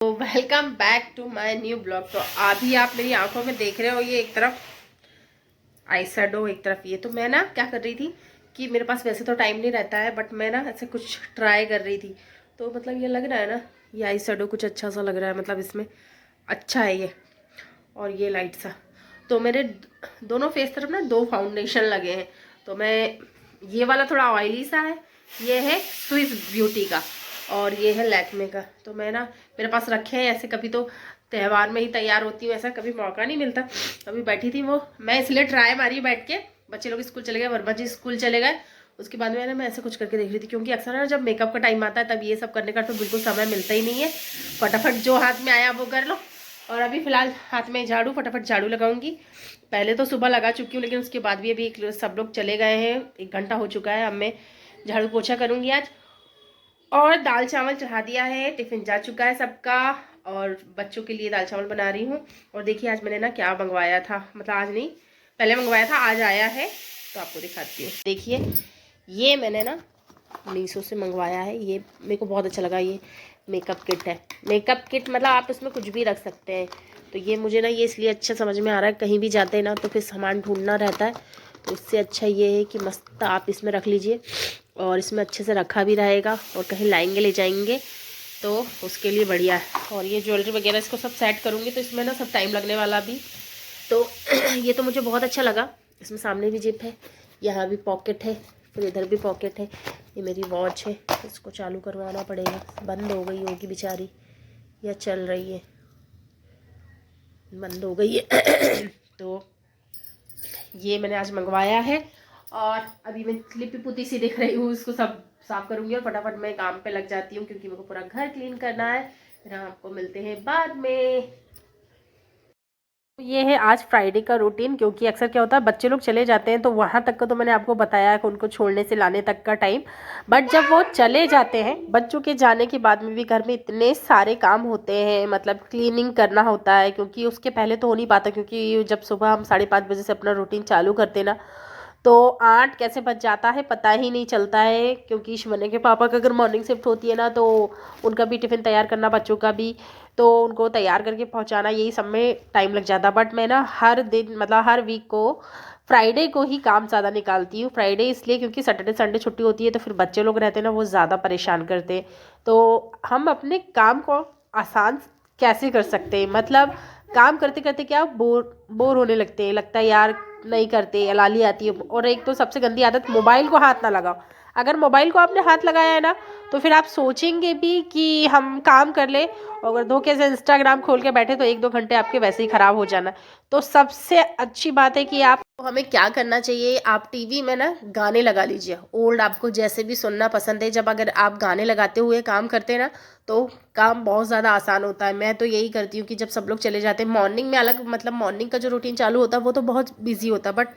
तो welcome back to my new blog. तो अभी आप मेरी आंखों में देख रहे हो, ये एक तरफ आई शेडो, एक तरफ ये। तो मैं ना क्या कर रही थी कि मेरे पास वैसे तो टाइम नहीं रहता है, बट मैं ना ऐसे कुछ ट्राई कर रही थी। तो मतलब ये लग रहा है ना, ये आई शेडो कुछ अच्छा सा लग रहा है, मतलब इसमें अच्छा है ये। और ये लाइट सा, तो मेरे दोनों फेस तरफ ना दो फाउंडेशन लगे हैं। तो मैं ये वाला थोड़ा ऑयली सा है, ये है स्विस ब्यूटी का, और ये है लैक्मे का। तो मैं ना मेरे पास रखे हैं ऐसे, कभी तो त्यौहार में ही तैयार होती हूँ, ऐसा कभी मौका नहीं मिलता। अभी बैठी थी वो, मैं इसलिए ट्राई मारी बैठ के। बच्चे लोग स्कूल चले गए, वर्मा जी स्कूल चले गए, उसके बाद में ना मैं ऐसे कुछ करके देख रही थी, क्योंकि अक्सर ना जब मेकअप का टाइम आता है तब ये सब करने का तो बिल्कुल समय मिलता ही नहीं है। फटाफट जो हाथ में आया वो कर लो। और अभी फ़िलहाल हाथ में झाड़ू, फटाफट झाड़ू लगाऊंगी। पहले तो सुबह लगा चुकी हूँ, लेकिन उसके बाद भी अभी सब लोग चले गए हैं, 1 घंटा हो चुका है। अब मैं झाड़ू पोछा करूँगी आज। और दाल चावल चढ़ा दिया है, टिफ़िन जा चुका है सबका, और बच्चों के लिए दाल चावल बना रही हूँ। और देखिए आज मैंने ना क्या मंगवाया था, मतलब आज नहीं, पहले मंगवाया था, आज आया है, तो आपको दिखाती हूँ। देखिए ये मैंने ना मीशो से मंगवाया है, ये मेरे को बहुत अच्छा लगा। ये मेकअप किट है, मेकअप किट मतलब आप इसमें कुछ भी रख सकते हैं। तो ये मुझे ना ये इसलिए अच्छा समझ में आ रहा है, कहीं भी जाते हैं ना तो फिर सामान ढूंढना रहता है, तो इससे अच्छा ये है कि मस्त आप इसमें रख लीजिए, और इसमें अच्छे से रखा भी रहेगा, और कहीं लाएंगे ले जाएंगे तो उसके लिए बढ़िया है। और ये ज्वेलरी वगैरह इसको सब सेट करूँगी, तो इसमें ना सब टाइम लगने वाला भी, तो ये तो मुझे बहुत अच्छा लगा। इसमें सामने भी जिप है, यहाँ भी पॉकेट है, फिर इधर भी पॉकेट है। ये मेरी वॉच है, इसको चालू करवाना पड़ेगा, बंद हो गई होगी बेचारी, या चल रही है, बंद हो गई है। तो ये मैंने आज मंगवाया है, और अभी मैं लिपि पुती सी दिख रही हूँ, उसको सब साफ करूँगी और फटाफट मैं काम पे लग जाती हूँ, क्योंकि मेरे को पूरा घर क्लीन करना है। फिर हम आपको मिलते हैं बाद में। ये है आज फ्राइडे का रूटीन, क्योंकि अक्सर क्या होता है बच्चे लोग चले जाते हैं, तो वहाँ तक का तो मैंने आपको बताया है कि उनको छोड़ने से लाने तक का टाइम। बट जब वो चले जाते हैं, बच्चों के जाने के बाद में भी घर में इतने सारे काम होते हैं, मतलब क्लीनिंग करना होता है, क्योंकि उसके पहले तो हो नहीं पाता, क्योंकि जब सुबह हम 5:30 बजे से अपना रूटीन चालू करते ना, तो 8 कैसे बज जाता है पता ही नहीं चलता है। क्योंकि शिवन्या के पापा का अगर मॉर्निंग शिफ्ट होती है ना, तो उनका भी टिफ़िन तैयार करना, बच्चों का भी, तो उनको तैयार करके पहुंचाना, यही सब में टाइम लग जाता। बट मैं ना हर दिन, मतलब हर वीक को फ्राइडे को ही काम ज़्यादा निकालती हूँ। फ्राइडे इसलिए क्योंकि सैटरडे संडे छुट्टी होती है, तो फिर बच्चे लोग रहते हैं ना, वो ज़्यादा परेशान करते हैं। तो हम अपने काम को आसान कैसे कर सकते हैं, मतलब काम करते करते क्या बोर होने लगते हैं, लगता है यार नहीं करते, अलाली आती है। और एक तो सबसे गंदी आदत, मोबाइल को हाथ ना लगाओ। अगर मोबाइल को आपने हाथ लगाया है ना, तो फिर आप सोचेंगे भी कि हम काम कर ले, और अगर धोखे से इंस्टाग्राम खोल के बैठे तो 1-2 घंटे आपके वैसे ही ख़राब हो जाना। तो सबसे अच्छी बात है कि आप, हमें क्या करना चाहिए, आप टीवी में ना गाने लगा लीजिए, ओल्ड, आपको जैसे भी सुनना पसंद है। जब अगर आप गाने लगाते हुए काम करते हैं ना, तो काम बहुत ज़्यादा आसान होता है। मैं तो यही करती हूँ कि जब सब लोग चले जाते हैं, मॉर्निंग में अलग, मतलब मॉर्निंग का जो रूटीन चालू होता है वो तो बहुत बिजी होता है, बट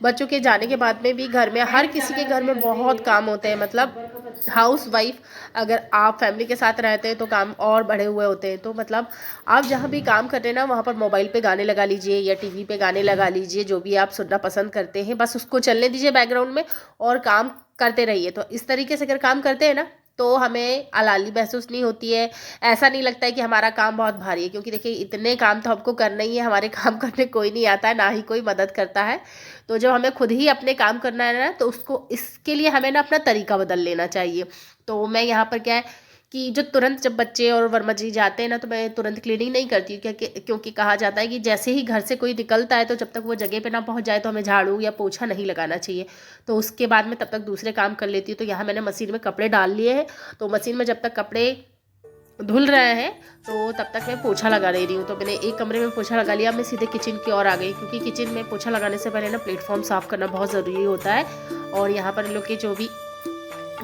बच्चों के जाने के बाद में भी घर में, हर किसी के घर में बहुत काम होते हैं। मतलब हाउस वाइफ, अगर आप फैमिली के साथ रहते हैं तो काम और बढ़े हुए होते हैं। तो मतलब आप जहाँ भी काम करते हैं ना, वहाँ पर मोबाइल पे गाने लगा लीजिए, या टीवी पे गाने लगा लीजिए, जो भी आप सुनना पसंद करते हैं, बस उसको चलने दीजिए बैकग्राउंड में, और काम करते रहिए। तो इस तरीके से अगर काम करते हैं ना, तो हमें अलाली महसूस नहीं होती है, ऐसा नहीं लगता है कि हमारा काम बहुत भारी है। क्योंकि देखिए इतने काम तो हमको करना ही है, हमारे काम करने कोई नहीं आता है, ना ही कोई मदद करता है। तो जब हमें खुद ही अपने काम करना है ना, तो उसको, इसके लिए हमें ना अपना तरीका बदल लेना चाहिए। तो मैं यहाँ पर क्या है कि जो तुरंत जब बच्चे और वर्मा जी जाते हैं ना, तो मैं तुरंत क्लीनिंग नहीं करती हूँ, क्योंकि कहा जाता है कि जैसे ही घर से कोई निकलता है, तो जब तक वो जगह पे ना पहुँच जाए तो हमें झाड़ू या पोछा नहीं लगाना चाहिए। तो उसके बाद में तब तक दूसरे काम कर लेती हूँ। तो यहाँ मैंने मशीन में कपड़े डाल लिए हैं, तो मशीन में जब तक कपड़े धुल रहे हैं, तो तब तक मैं पोछा लगा दे रही हूँ। तो मैंने एक कमरे में पोछा लगा लिया, मैं सीधे किचन की ओर आ गई, क्योंकि किचन में पोछा लगाने से पहले ना प्लेटफॉर्म साफ़ करना बहुत ज़रूरी होता है। और यहाँ पर लोग के जो भी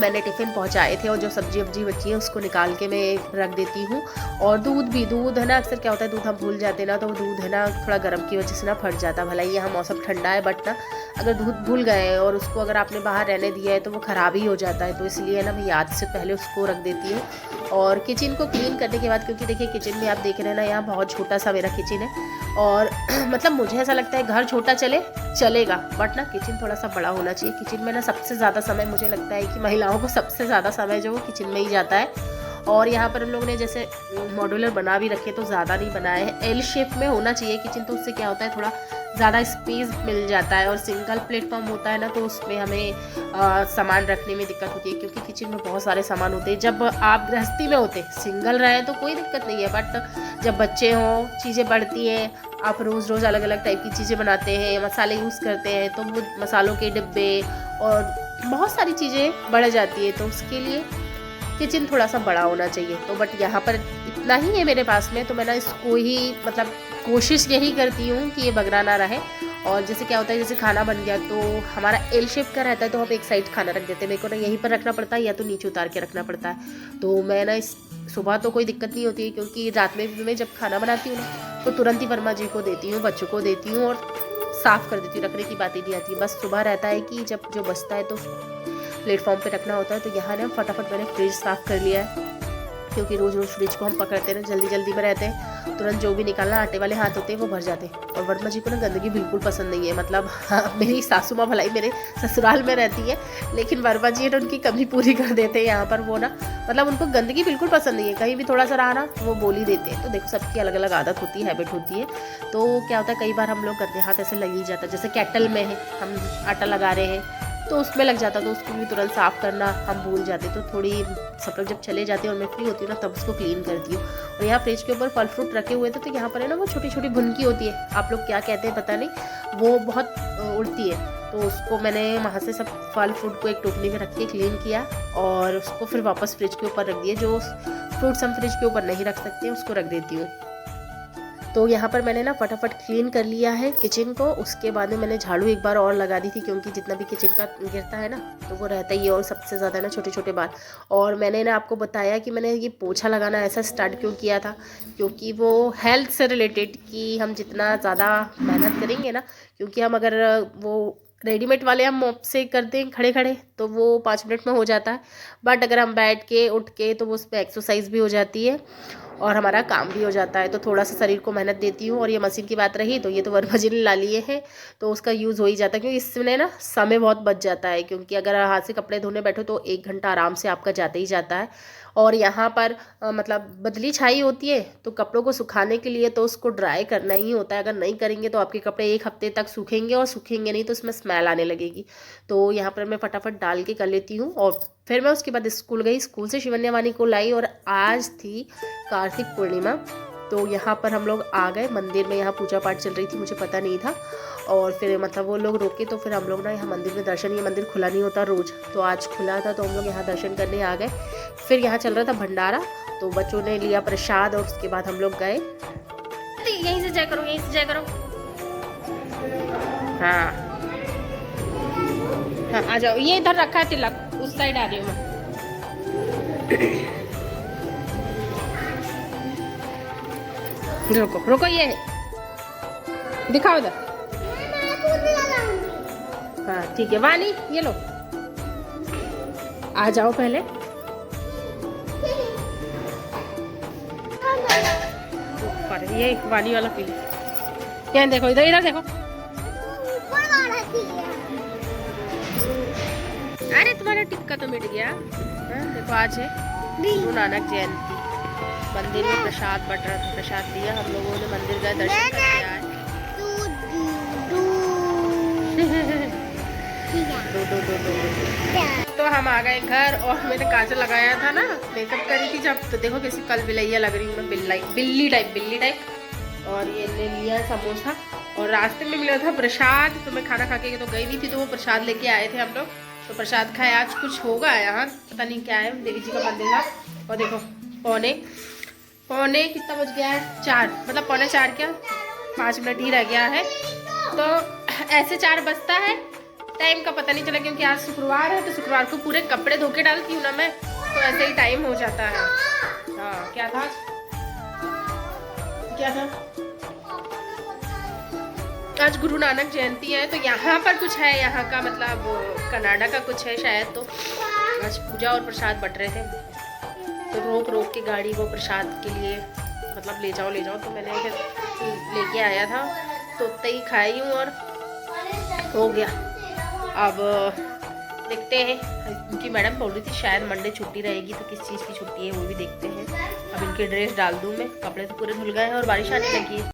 मैंने टिफ़िन पहुंचाए थे, और जो सब्जी वब्जी बची है उसको निकाल के मैं रख देती हूँ। और दूध है ना, अक्सर क्या होता है दूध हम भूल जाते हैं ना, तो दूध है ना थोड़ा गर्म की वजह से ना फट जाता है। भला ही यहाँ मौसम ठंडा है, बट ना अगर दूध भूल गए और उसको अगर आपने बाहर रहने दिया है तो वो ख़राब ही हो जाता है। तो इसलिए ना मैं याद से पहले उसको रख देती हूँ। और किचन को क्लीन करने के बाद, क्योंकि देखिए किचन में आप देख रहे हैं ना, यहाँ बहुत छोटा सा मेरा किचन है, और मतलब मुझे ऐसा लगता है घर छोटा चलेगा, बट ना किचन थोड़ा सा बड़ा होना चाहिए। किचन में ना सबसे ज़्यादा समय मुझे लगता है कि महिलाओं को सबसे ज़्यादा समय जो वो किचन में ही जाता है। और यहाँ पर हम लोगों ने जैसे मॉड्यूलर बना भी रखे, तो ज़्यादा नहीं बनाए हैं। एल शेप में होना चाहिए किचन, तो उससे क्या होता है थोड़ा ज़्यादा स्पेस मिल जाता है। और सिंगल प्लेटफॉर्म होता है ना, तो उसमें हमें सामान रखने में दिक्कत होती है, क्योंकि किचन में बहुत सारे सामान होते हैं। जब आप गृहस्थी में होते सिंगल रहे तो कोई दिक्कत नहीं है, बट जब बच्चे हों, चीज़ें बढ़ती हैं, आप रोज़ रोज़ अलग अलग टाइप की चीज़ें बनाते हैं, मसाले यूज़ करते हैं, तो वो मसालों के डिब्बे और बहुत सारी चीज़ें बढ़ जाती है, तो उसके लिए किचन थोड़ा सा बड़ा होना चाहिए। तो बट यहाँ पर इतना ही है मेरे पास में, तो मैं ना इसको ही मतलब कोशिश यही करती हूँ कि ये बगरा ना रहे। और जैसे क्या होता है, जैसे खाना बन गया तो हमारा एल शेप का रहता है, तो हम एक साइड खाना रख देते हैं। मेरे को ना यहीं पर रखना पड़ता है या तो नीचे उतार के रखना पड़ता है। तो मैं ना इस सुबह तो कोई दिक्कत नहीं होती है, क्योंकि रात में भी मैं जब खाना बनाती हूँ ना, तो तुरंत ही वर्मा जी को देती हूँ, बच्चों को देती हूँ और साफ़ कर देती हूँ, रखने की बात ही नहीं आती। बस सुबह रहता है कि जब जो बचता है तो प्लेटफॉर्म पे रखना होता है। तो यहाँ ना फटाफट मैंने फ्रिज साफ़ कर लिया है, क्योंकि रोज़ रोज़ फ्रिज को हम पकड़ते हैं ना, जल्दी जल्दी में रहते हैं, तुरंत जो भी निकालना, आटे वाले हाथ होते हैं वो भर जाते हैं। और वर्मा जी को ना गंदगी बिल्कुल पसंद नहीं है, मतलब मेरी सासू माँ भलाई मेरे ससुराल में रहती है, लेकिन वर्मा जी ने उनकी कमी पूरी कर देते हैं यहाँ पर। वो ना मतलब उनको गंदगी बिल्कुल पसंद नहीं है, कहीं भी थोड़ा सा रहा ना वो बोल ही देते हैं। तो देखो सबकी अलग अलग आदत होती है, हैबिट होती है। तो क्या होता है, कई बार हम लोग गंदे हाथ ऐसे लग ही जाता है, जैसे केटल में है हम आटा लगा रहे हैं तो उसमें लग जाता, तो उसको भी तुरंत साफ़ करना हम भूल जाते। तो थोड़ी सब लोग जब चले जाते हैं और मैं फ्री होती हूँ ना, तब उसको क्लीन करती हूँ। और यहाँ फ्रिज के ऊपर फल फ्रूट रखे हुए थे, तो यहाँ पर है ना वो छोटी छोटी भुनकी होती है, आप लोग क्या कहते हैं पता नहीं, वो बहुत उड़ती है। तो उसको मैंने वहाँ से सब फल फ्रूट को एक टोकरी में रख के क्लीन किया और उसको फिर वापस फ्रिज के ऊपर रख दिए। जो फ्रूट्स हम फ्रिज के ऊपर नहीं रख सकते उसको रख देती हूँ। तो यहाँ पर मैंने ना फटाफट क्लीन कर लिया है किचन को। उसके बाद में मैंने झाड़ू एक बार और लगा दी थी, क्योंकि जितना भी किचन का गिरता है ना तो वो रहता ही है, और सबसे ज़्यादा ना छोटे छोटे बाल। और मैंने ना आपको बताया कि मैंने ये पोछा लगाना ऐसा स्टार्ट क्यों किया था, क्योंकि वो हेल्थ से रिलेटेड, कि हम जितना ज़्यादा मेहनत करेंगे ना, क्योंकि हम अगर वो रेडीमेड वाले हम मॉप से करते हैं खड़े खड़े तो वो 5 मिनट में हो जाता है, बट अगर हम बैठ के उठ के तो वो उस पर एक्सरसाइज भी हो जाती है और हमारा काम भी हो जाता है। तो थोड़ा सा शरीर को मेहनत देती हूँ। और ये मशीन की बात रही, तो ये तो वर्मा जी ने ला लिए हैं, तो उसका यूज़ हो ही जाता है, क्योंकि इसमें ना समय बहुत बच जाता है। क्योंकि अगर हाथ से कपड़े धोने बैठो तो 1 घंटा आराम से आपका जाता ही जाता है। और यहाँ पर मतलब बदली छाई होती है, तो कपड़ों को सुखाने के लिए तो उसको ड्राई करना ही होता है। अगर नहीं करेंगे तो आपके कपड़े 1 हफ्ते तक सूखेंगे, और सूखेंगे नहीं तो उसमें स्मेल आने लगेगी। तो यहाँ पर मैं फटाफट डाल के कर लेती हूँ। और फिर मैं उसके बाद स्कूल गई, स्कूल से शिवन्या वानी को लाई, और आज थी कार्तिक पूर्णिमा। तो यहाँ पर हम लोग आ गए मंदिर में, यहाँ पूजा पाठ चल रही थी, मुझे पता नहीं था। और फिर मतलब वो लोग रोके, तो फिर हम लोग ना यहाँ मंदिर में दर्शन, ये मंदिर खुला नहीं होता रोज़, तो आज खुला था, तो हम लोग यहाँ दर्शन करने आ गए। फिर यहाँ चल रहा था भंडारा, तो बच्चों ने लिया प्रसाद, और उसके बाद हम लोग गए। यहीं से जय करो, यहीं से जय करो। हाँ हाँ, आ जाओ, ये इधर रखा है तिलक, उस साइड आ रही हूँ मैं। रुको रुको, ये दिखाओ इधर। हाँ ठीक है, वानी ये लो, आ जाओ पहले। ऊपर ये वानी वाला पी, क्या देखो, इधर इधर देखो। अरे तुम्हारा टिक्का तो मिट गया। देखो आज है गुरु नानक जयंती, मंदिर में प्रसाद बट रहा था, प्रसाद दिया, हम लोगों ने मंदिर गए, दर्शन करके आए। तो हम आ गए घर, और मैंने काजल लगाया था ना, मेकअप करी थी जब, तो देखो कैसी कल बिलैया लग रही हूँ मैं, बिल्ली टाइप। और ये ले लिया समोसा, और रास्ते में मिला था प्रसाद, तो मैं खाना खा के तो गई नहीं थी, तो वो प्रसाद लेके आए थे हम लोग, तो प्रसाद खाए। आज कुछ होगा यहाँ, पता नहीं क्या है, देवी जी का मंदिर था। और देखो पौने कितना बज गया है, 4, मतलब 3:45 क्या, 5 मिनट ही रह गया है। तो ऐसे 4 बजता है, टाइम का पता नहीं चला, क्योंकि आज शुक्रवार है, तो शुक्रवार को पूरे कपड़े धो के डालती हूँ ना मैं, तो ऐसे ही टाइम हो जाता है। हाँ क्या था, क्या था, आज गुरु नानक जयंती है, तो यहाँ पर कुछ है, यहाँ का मतलब कनाडा का कुछ है शायद, तो आज पूजा और प्रसाद बट रहे थे, तो रोक रोक के गाड़ी वो प्रसाद के लिए मतलब ले जाओ, तो मैंने फिर लेके आया था, तो उतना ही खाई हूँ और हो गया। अब देखते हैं, इनकी मैडम बोल रही थी शायद मंडे छुट्टी रहेगी, तो किस चीज़ की छुट्टी है वो भी देखते हैं। अब इनकी ड्रेस डाल दूँ मैं, कपड़े तो पूरे धुल गए हैं और बारिश आने लगी है।